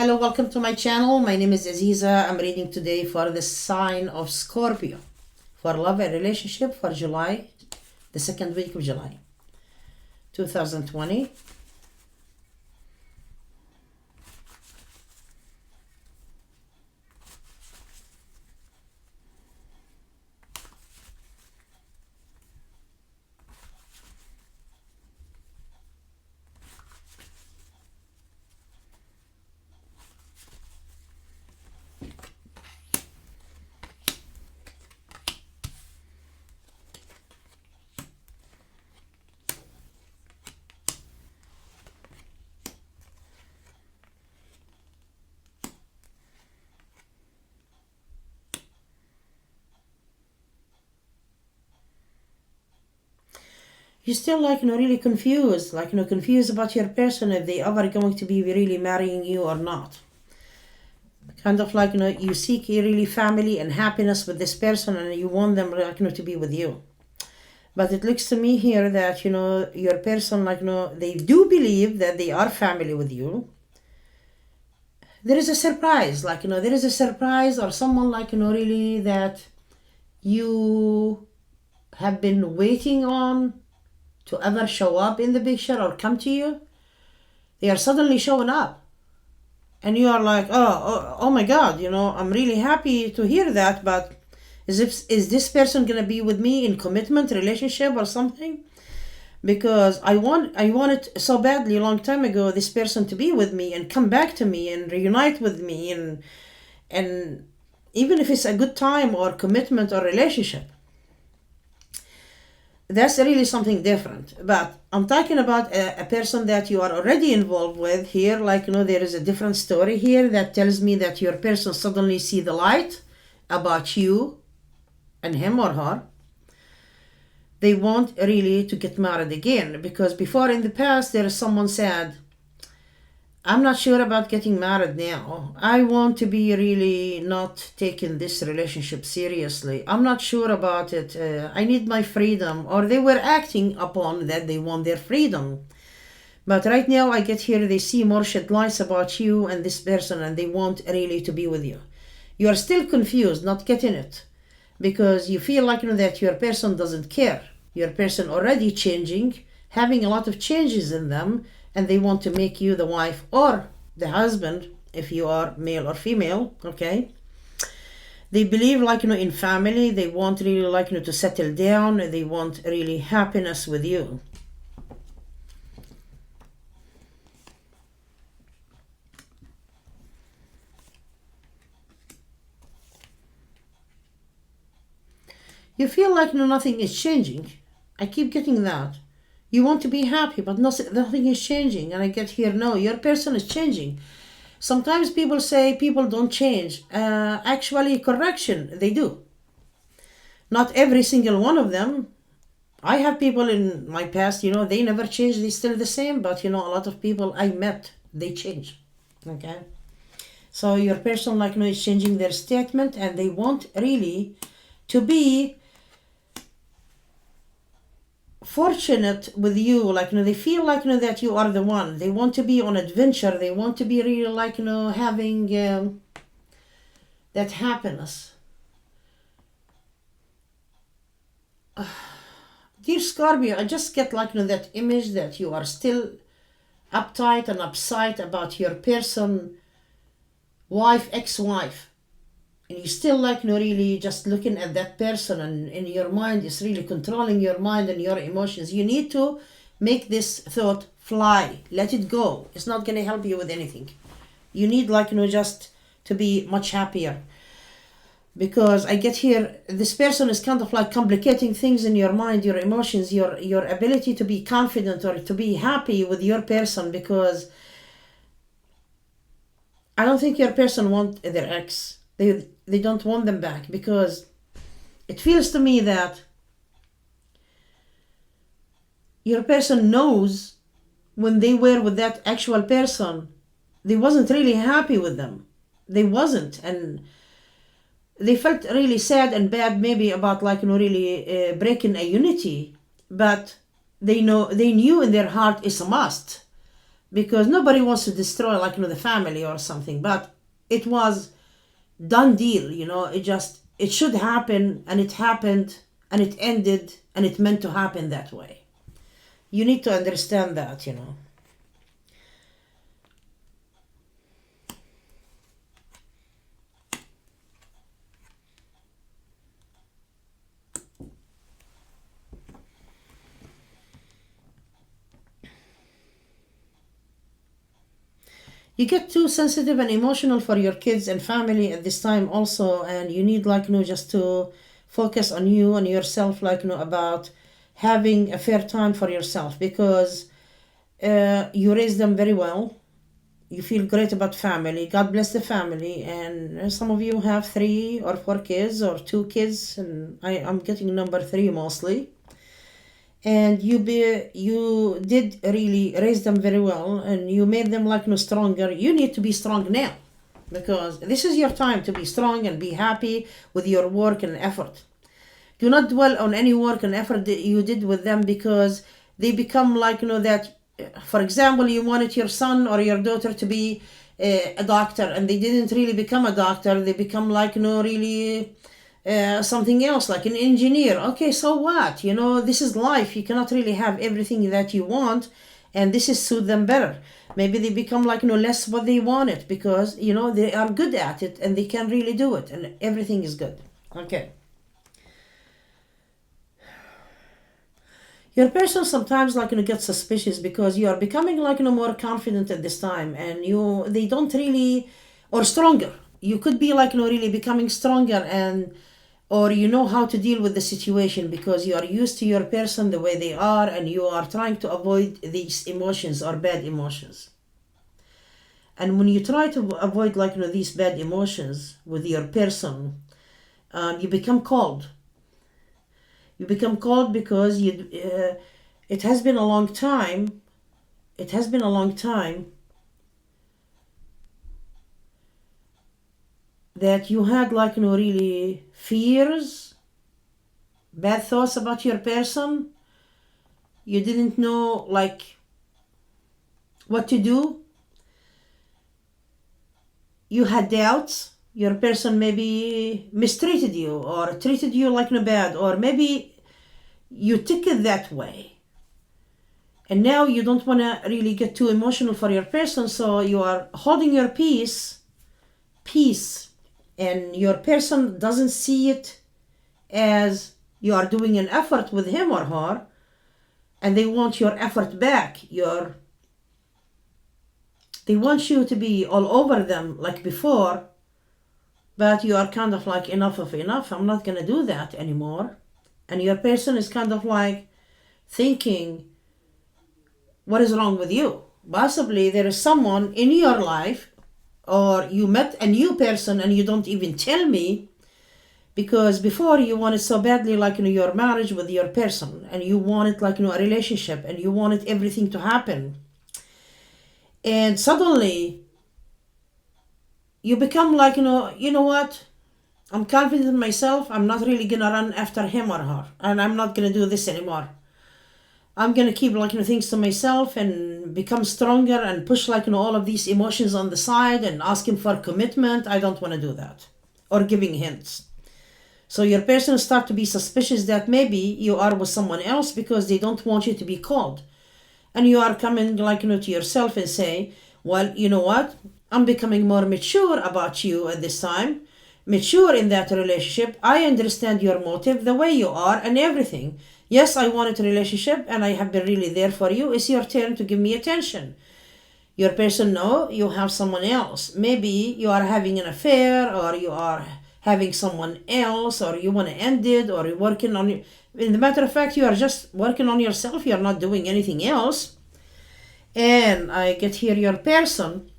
Hello, welcome to my channel. My name is Aziza. I'm reading today for the sign of Scorpio for love and relationship for July, the second week of July 2020. You're still really confused, confused about your person, if they ever going to be really marrying you or not. Kind of you seek really family and happiness with this person and you want them to be with you. But it looks to me here that, your person, they do believe that they are family with you. There is a surprise, there is a surprise or someone really that you have been waiting on to ever show up in the picture or come to you. They are suddenly showing up. And you are like, oh my God, I'm really happy to hear that, but is this person gonna be with me in commitment, relationship or something? Because I wanted so badly a long time ago this person to be with me and come back to me and reunite with me and even if it's a good time or commitment or relationship. That's really something different. But I'm talking about a person that you are already involved with here. There is a different story here that tells me that your person suddenly see the light about you and him or her. They want really to get married again, because before in the past there is someone said, I'm not sure about getting married now. I want to be really not taking this relationship seriously. I'm not sure about it. I need my freedom. Or they were acting upon that they want their freedom. But right now I get here, they see more shed lights about you and this person and they want really to be with you. You are still confused, not getting it. Because you feel that your person doesn't care. Your person already changing, having a lot of changes in them, and they want to make you the wife or the husband if you are male or female, okay? They believe in family. They want really to settle down. They want really happiness with you. You feel nothing is changing. I keep getting that. You want to be happy, but nothing is changing. And I get here, no, your person is changing. Sometimes people say people don't change. Actually, correction, they do. Not every single one of them. I have people in my past, they never change. They still the same. But, a lot of people I met, they change. Okay? So your person, is changing their statement. And they want really to be fortunate with you. They feel that you are the one. They want to be on adventure. They want to be really having that happiness. Dear Scorpio, I just get that image that you are still uptight and upset about your person, wife, ex-wife. And you still really just looking at that person, and in your mind is really controlling your mind and your emotions. You need to make this thought fly. Let it go. It's not going to help you with anything. You need just to be much happier. Because I get here, this person is kind of complicating things in your mind, your emotions, your ability to be confident or to be happy with your person, because I don't think your person want their ex. They don't want them back, because it feels to me that your person knows when they were with that actual person, they wasn't really happy with them. They wasn't. And they felt really sad and bad maybe about really breaking a unity. But they knew in their heart it's a must. because nobody wants to destroy the family or something, but it was done deal, it should happen, and it happened, and it ended, and it meant to happen that way. You need to understand that. You get too sensitive and emotional for your kids and family at this time also, and you need just to focus on you and yourself, about having a fair time for yourself, because you raise them very well. You feel great about family. God bless the family. And some of you have 3 or 4 kids or 2 kids, and I'm getting number 3 mostly. And you did really raise them very well, and you made them stronger. You need to be strong now, because this is your time to be strong and be happy with your work and effort. Do not dwell on any work and effort that you did with them, because they become that. For example, you wanted your son or your daughter to be a doctor, and they didn't really become a doctor. They become really something else, like an engineer. Okay, so what? This is life. You cannot really have everything that you want, and this is suit them better. Maybe they become less what they wanted, because they are good at it and they can really do it, and everything is good. Okay. Your person sometimes gets suspicious, because you are becoming more confident at this time, and they don't really, or stronger. You could be really becoming stronger, and or you know how to deal with the situation, because you are used to your person the way they are, and you are trying to avoid these emotions or bad emotions. And when you try to avoid these bad emotions with your person, you become cold. You become cold because it has been a long time. It has been a long time that you had really fears, bad thoughts about your person. You didn't know what to do. You had doubts. Your person maybe mistreated you or treated you bad, or maybe you took it that way. And now you don't want to really get too emotional for your person, so you are holding your peace, and your person doesn't see it as you are doing an effort with him or her, and they want your effort back. They want you to be all over them like before, but you are kind of enough of enough. I'm not going to do that anymore. And your person is kind of thinking, what is wrong with you? Possibly there is someone in your life, or you met a new person and you don't even tell me, because before you wanted so badly your marriage with your person, and you wanted a relationship, and you wanted everything to happen, and suddenly you become you know what, I'm confident in myself. I'm not really gonna run after him or her, and I'm not gonna do this anymore. I'm gonna keep things to myself and become stronger and push all of these emotions on the side and asking for commitment. I don't want to do that, or giving hints. So your person start to be suspicious that maybe you are with someone else, because they don't want you to be cold. And you are coming to yourself and say, well, you know what? I'm becoming more mature about you at this time. Mature in that relationship. I understand your motive, the way you are, and everything. Yes, I wanted a relationship, and I have been really there for you. It's your turn to give me attention. Your person know you have someone else. Maybe you are having an affair, or you are having someone else, or you want to end it, or you're working on it. In the matter of fact, you are just working on yourself. You are not doing anything else. And I get here your person,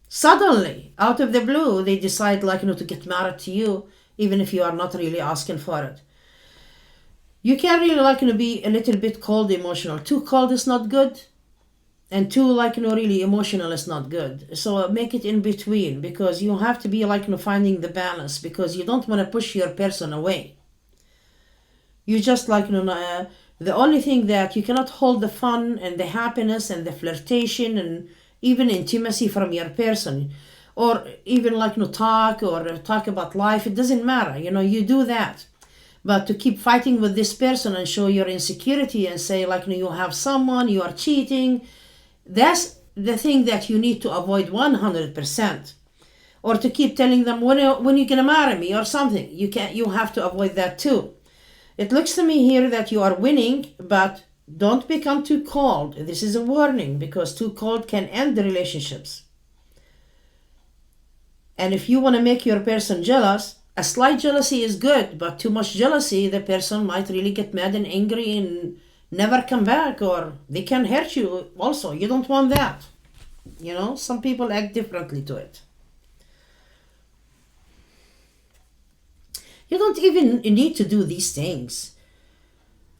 suddenly, out of the blue, they decide to get married to you, even if you are not really asking for it. You can really be a little bit cold emotional. Too cold is not good, and too really emotional is not good. So make it in between, because you have to be finding the balance, because you don't want to push your person away. You just The only thing that you cannot hold the fun and the happiness and the flirtation and even intimacy from your person, or even talk or talk about life. It doesn't matter. You do that. But to keep fighting with this person and show your insecurity and say you have someone, you are cheating, that's the thing that you need to avoid 100%. Or to keep telling them when you're gonna marry me or something. You have to avoid that too. It looks to me here that you are winning, but don't become too cold. This is a warning, because too cold can end the relationships. And if you want to make your person jealous, a slight jealousy is good, but too much jealousy, the person might really get mad and angry and never come back, or they can hurt you also. You don't want that. Some people act differently to it. You don't even need to do these things.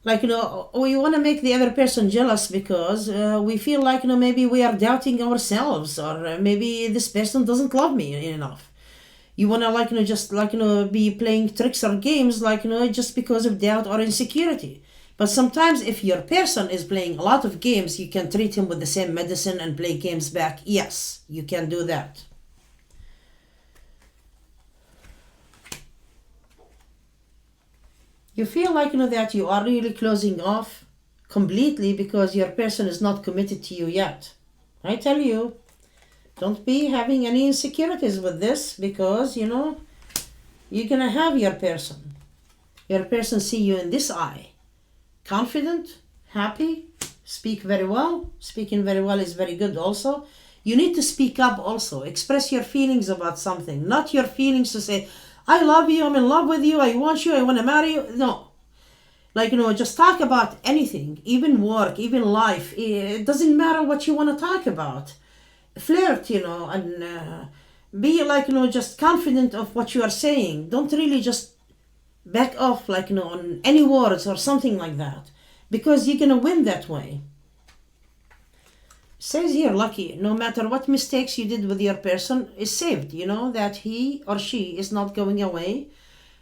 We want to make the other person jealous because we feel maybe we are doubting ourselves, or maybe this person doesn't love me enough. You want to just be playing tricks or games just because of doubt or insecurity. But sometimes if your person is playing a lot of games, you can treat him with the same medicine and play games back. Yes, you can do that. You feel that you are really closing off completely because your person is not committed to you yet. I tell you, don't be having any insecurities with this, because you're gonna have your person. Your person see you in this eye. Confident, happy, speak very well. Speaking very well is very good also. You need to speak up also. Express your feelings about something. Not your feelings to say, I love you, I'm in love with you, I want you, I want to marry you. No. Just talk about anything, even work, even life. It doesn't matter what you want to talk about. Flirt, and be just confident of what you are saying. Don't really just back off on any words or something like that, because you're gonna win that way. Says here, lucky, no matter what mistakes you did with your person is saved. That he or she is not going away.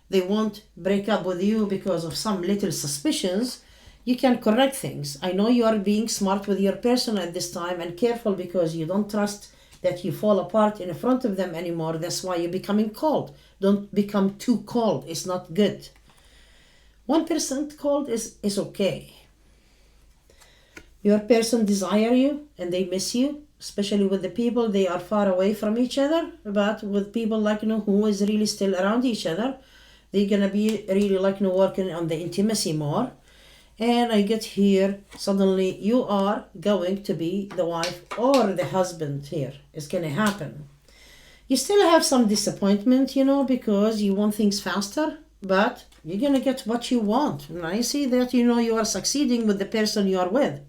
They won't break up with you because of some little suspicions. You can correct things. I know you are being smart with your person at this time and careful, because you don't trust that you fall apart in front of them anymore. That's why you're becoming cold. Don't become too cold. It's not good. 1% cold is okay. Your person desire you and they miss you, especially with the people they are far away from each other. But with people who is really still around each other, they're gonna be really working on the intimacy more. And I get here, suddenly you are going to be the wife or the husband here. It's gonna happen. You still have some disappointment, because you want things faster, but you're gonna get what you want. And I see that you are succeeding with the person you are with.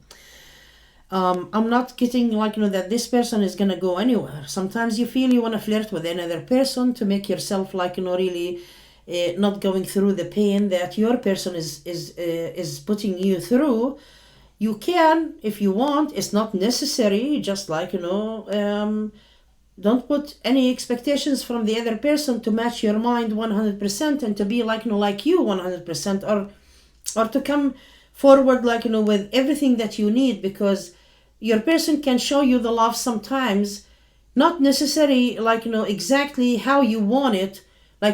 I'm not getting that this person is gonna go anywhere. Sometimes you feel you want to flirt with another person to make yourself really not going through the pain that your person is putting you through. You can, if you want. It's not necessary. Just don't put any expectations from the other person to match your mind 100% and to be like you 100%, or to come forward with everything that you need, because your person can show you the love sometimes, not necessarily exactly how you want it.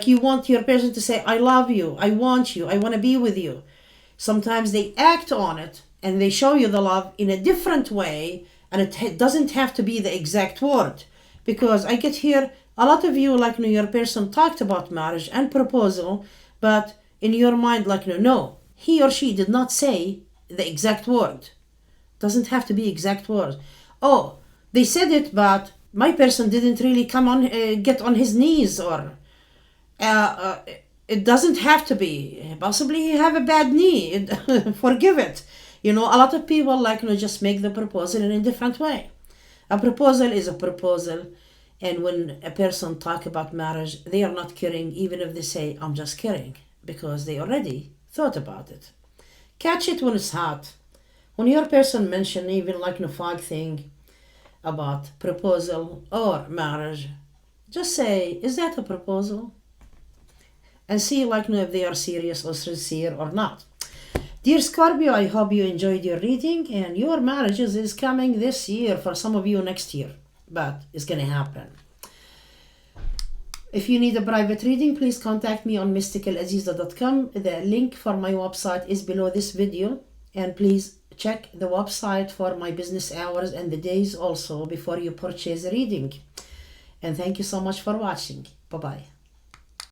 You want your person to say, I love you, I want you, I want to be with you. Sometimes they act on it and they show you the love in a different way, and it doesn't have to be the exact word. Because I get here, a lot of you your person talked about marriage and proposal, but in your mind no, he or she did not say the exact word. Doesn't have to be exact words. Oh, they said it, but my person didn't really come on, get on his knees, or it doesn't have to be. Possibly you have a bad knee. Forgive it. A lot of people just make the proposal in a different way. A proposal is a proposal, and when a person talk about marriage, they are not kidding, even if they say, I'm just kidding, because they already thought about it. Catch it when it's hot. When your person mention even a fog thing about proposal or marriage, just say, is that a proposal? And see if they are serious or sincere or not. Dear Scorpio, I hope you enjoyed your reading, and your marriages is coming this year, for some of you next year, but it's going to happen. If you need a private reading, please contact me on mysticalaziza.com. The link for my website is below this video, and please check the website for my business hours and the days also before you purchase a reading. And thank you so much for watching. Bye-bye.